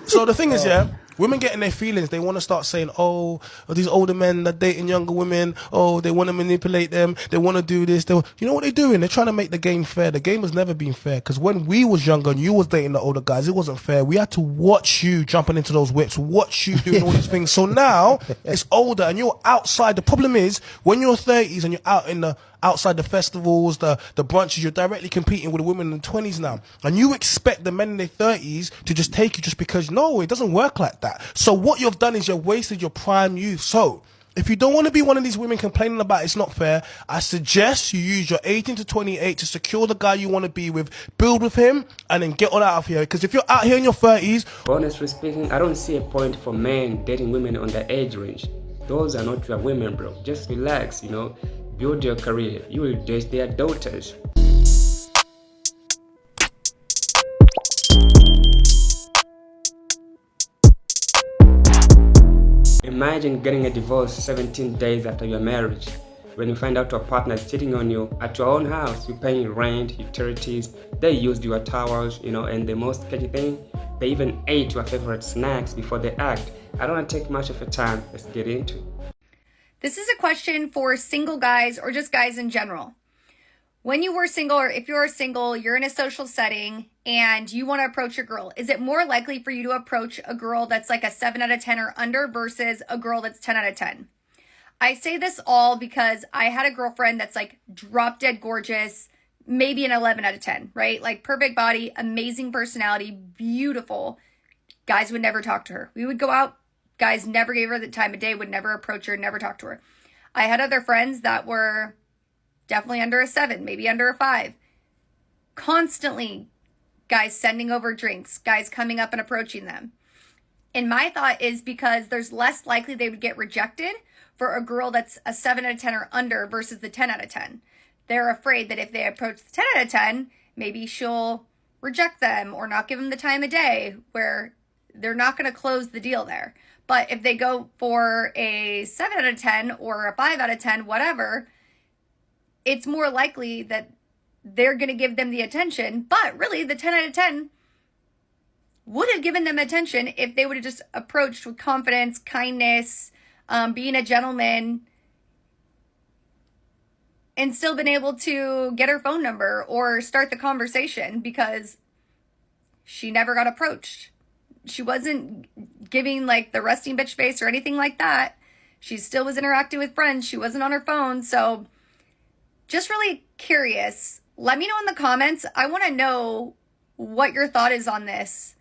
So the thing is, yeah, women get in their feelings. They want to start saying, oh, these older men that dating younger women, oh, they want to manipulate them. They want to do this. You know what they're doing? They're trying to make the game fair. The game has never been fair. Because when we was younger and you was dating the older guys, it wasn't fair. We had to watch you jumping into those whips, watch you doing all these things. So now it's older and you're outside. The problem is when you're 30s and you're out in the outside the festivals, the brunches, you're directly competing with the women in the 20s now. And you expect the men in their 30s to just take you just because, no, it doesn't work like that. So what you've done is you've wasted your prime youth. So if you don't want to be one of these women complaining about it's not fair, I suggest you use your 18 to 28 to secure the guy you want to be with, build with him, and then get on out of here. Because if you're out here in your 30s... Honestly speaking, I don't see a point for men dating women on their age range. Those are not your women, bro. Just relax, you know. Build your career. You will date their daughters. Imagine getting a divorce 17 days after your marriage. When you find out your partner is cheating on you at your own house, you're paying rent, utilities, they used your towels, you know, and the most sketchy thing, they even ate your favorite snacks before they act. I don't want to take much of your time. Let's get into it. This is a question for single guys or just guys in general. When you were single, or if you're single, you're in a social setting and you want to approach a girl, is it more likely for you to approach a girl that's like a 7 out of 10 or under versus a girl that's 10 out of 10? I say this all because I had a girlfriend that's like drop dead gorgeous, maybe an 11 out of 10, right? Like perfect body, amazing personality, beautiful. Guys would never talk to her. We would go out. Guys never gave her the time of day, would never approach her, never talk to her. I had other friends that were definitely under a 7, maybe under a 5. Constantly, guys sending over drinks, guys coming up and approaching them. And my thought is because there's less likely they would get rejected for a girl that's a 7 out of 10 or under versus the 10 out of 10. They're afraid that if they approach the 10 out of 10, maybe she'll reject them or not give them the time of day, where they're not going to close the deal there. But if they go for a 7 out of 10 or a 5 out of 10, whatever, it's more likely that they're going to give them the attention. But really, the 10 out of 10 would have given them attention if they would have just approached with confidence, kindness, being a gentleman, and still been able to get her phone number or start the conversation, because she never got approached. She wasn't giving like the resting bitch face or anything like that. She still was interacting with friends. She wasn't on her phone. So just really curious. Let me know in the comments. I want to know what your thought is on this.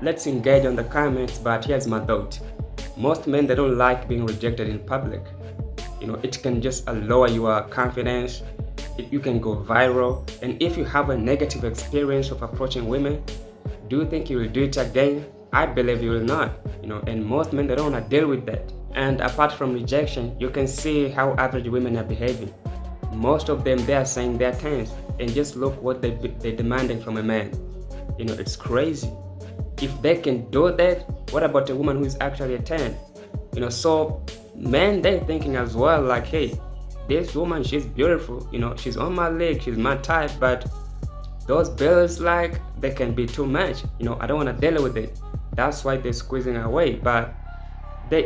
Let's engage on the comments, but here's my thought. Most men, they don't like being rejected in public. You know, it can just lower your confidence. You can go viral. And if you have a negative experience of approaching women, do you think you will do it again? I believe you will not, you know, and most men, they don't want to deal with that. And apart from rejection, you can see how average women are behaving. Most of them, they are saying they're 10s, and just look what they're demanding from a man. You know, it's crazy. If they can do that, what about a woman who is actually a 10? You know, so men, they're thinking as well, like, hey, this woman, she's beautiful, you know, she's on my league, she's my type, but those bills, like, they can be too much. You know, I don't want to deal with it. That's why they're squeezing away. But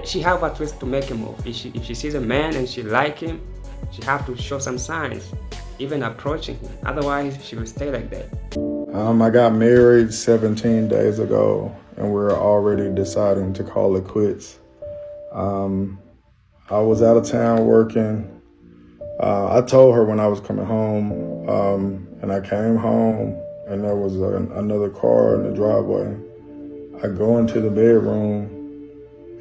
she have a twist to make a move. If she sees a man and she like him, she have to show some signs, even approaching him. Otherwise, she will stay like that. I got married 17 days ago, and we're already deciding to call it quits. I was out of town working. I told her when I was coming home, and I came home, and there was another car in the driveway. I go into the bedroom,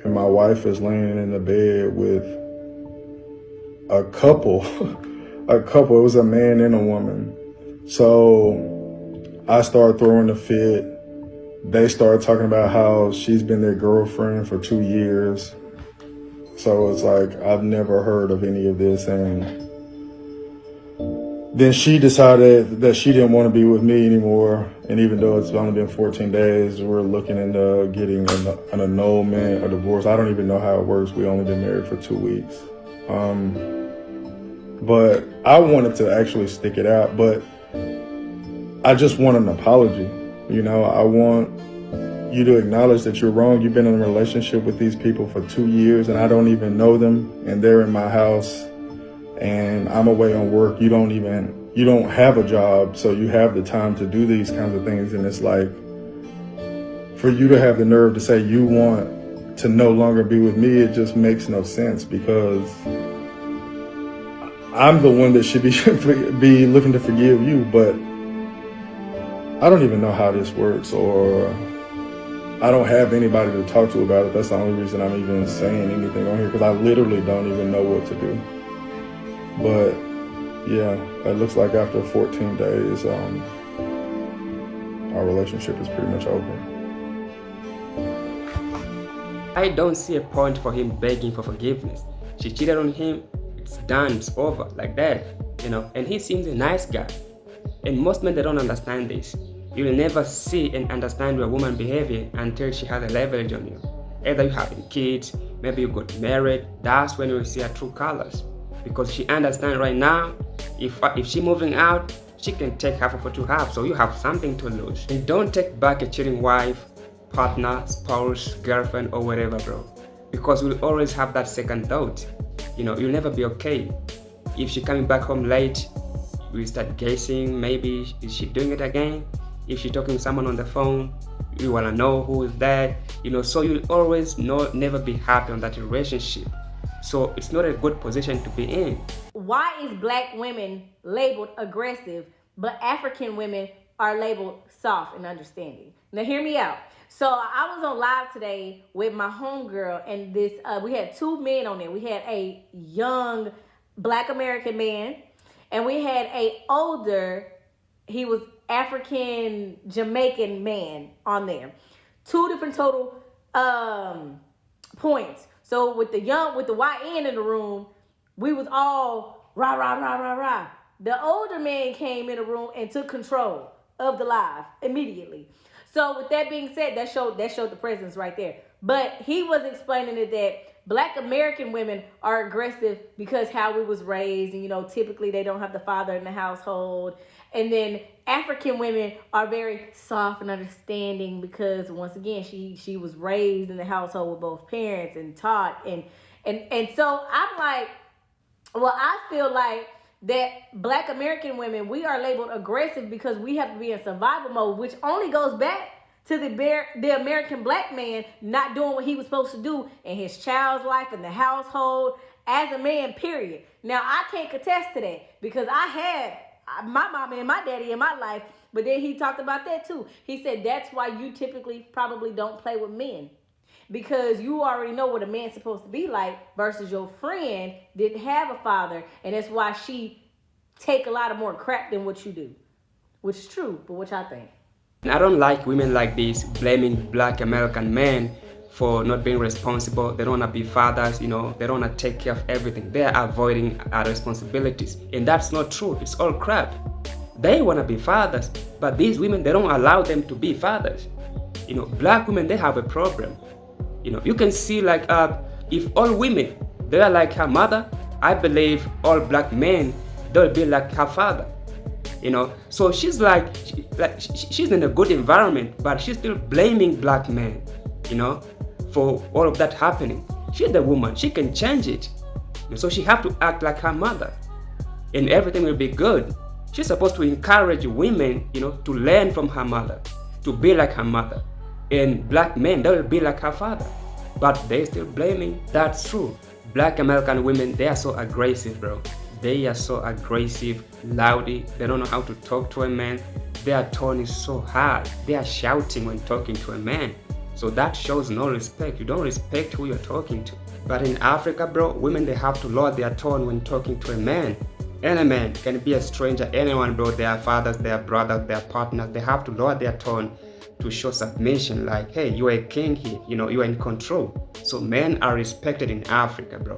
and my wife is laying in the bed with a couple. It was a man and a woman. So I started throwing a fit. They started talking about how she's been their girlfriend for 2 years. So it's like, I've never heard of any of this. And then she decided that she didn't want to be with me anymore. And even though it's only been 14 days, we're looking into getting an annulment, a divorce. I don't even know how it works. We only been married for 2 weeks. But I wanted to actually stick it out, but I just want an apology. You know, I want you to acknowledge that you're wrong. You've been in a relationship with these people for 2 years and I don't even know them, and they're in my house and I'm away on work. You don't have a job, so you have the time to do these kinds of things. And it's like, for you to have the nerve to say you want to no longer be with me, it just makes no sense, because I'm the one that should be looking to forgive you, but I don't even know how this works, or I don't have anybody to talk to about it. That's the only reason I'm even saying anything on here, because I literally don't even know what to do. But yeah, it looks like after 14 days, our relationship is pretty much over. I don't see a point for him begging for forgiveness. She cheated on him, it's done, it's over, like that, and he seems a nice guy. And most men, they don't understand this. You'll never see and understand your woman's behavior until she has a leverage on you. Either you having kids, maybe you got married, that's when you'll see her true colors. Because she understands right now, if she moving out, she can take half of what you have, so you have something to lose. And don't take back a cheating wife, partner, spouse, girlfriend, or whatever, bro. Because we'll always have that second thought. You'll never be okay. If she coming back home late, we start guessing, maybe is she doing it again? If she talking to someone on the phone, you wanna know who is that, so you'll always never be happy on that relationship. So it's not a good position to be in. Why is black women labeled aggressive, but African women are labeled soft and understanding? Now hear me out. So I was on live today with my homegirl, and we had two men on there. We had a young black American man, and we had a older, he was African Jamaican man on there. Two different total points. So with the YN in the room, we was all rah, rah, rah, rah, rah. The older man came in the room and took control of the live immediately. So with that being said, that showed the presence right there. But he was explaining it that black American women are aggressive because how we was raised, and typically they don't have the father in the household. And then African women are very soft and understanding because, once again, she was raised in the household with both parents and taught. And so I'm like, well, I feel like that black American women, we are labeled aggressive because we have to be in survival mode, which only goes back to the American black man not doing what he was supposed to do in his child's life, in the household, as a man, period. Now, I can't contest to that because I had my mama and my daddy in my life, but then he talked about that too. He said that's why you typically probably don't play with men, because you already know what a man's supposed to be like, versus your friend didn't have a father, and that's why she take a lot of more crap than what you do, which is true. But what y'all think? And I don't like women like this blaming black American men for not being responsible. They don't want to be fathers, they don't want to take care of everything. They are avoiding our responsibilities. And that's not true. It's all crap. They want to be fathers, but these women, they don't allow them to be fathers. Black women, they have a problem. You can see like if all women, they are like her mother, I believe all black men, they'll be like her father. So she's she's in a good environment, but she's still blaming black men, for all of that happening. She's the woman, she can change it. So she have to act like her mother, and everything will be good. She's supposed to encourage women, to learn from her mother, to be like her mother. And black men, they will be like her father, but they're still blaming. That's true. Black American women, they are so aggressive, bro. They are so aggressive, loudy. They don't know how to talk to a man. Their tone is so hard. They are shouting when talking to a man. So that shows no respect. You don't respect who you're talking to. But in Africa, bro, women, they have to lower their tone when talking to a man. Any man can be a stranger, anyone, bro. Their fathers, their brothers, their partners, they have to lower their tone to show submission, like, hey, you are a king here, you are in control. So men are respected in Africa, bro.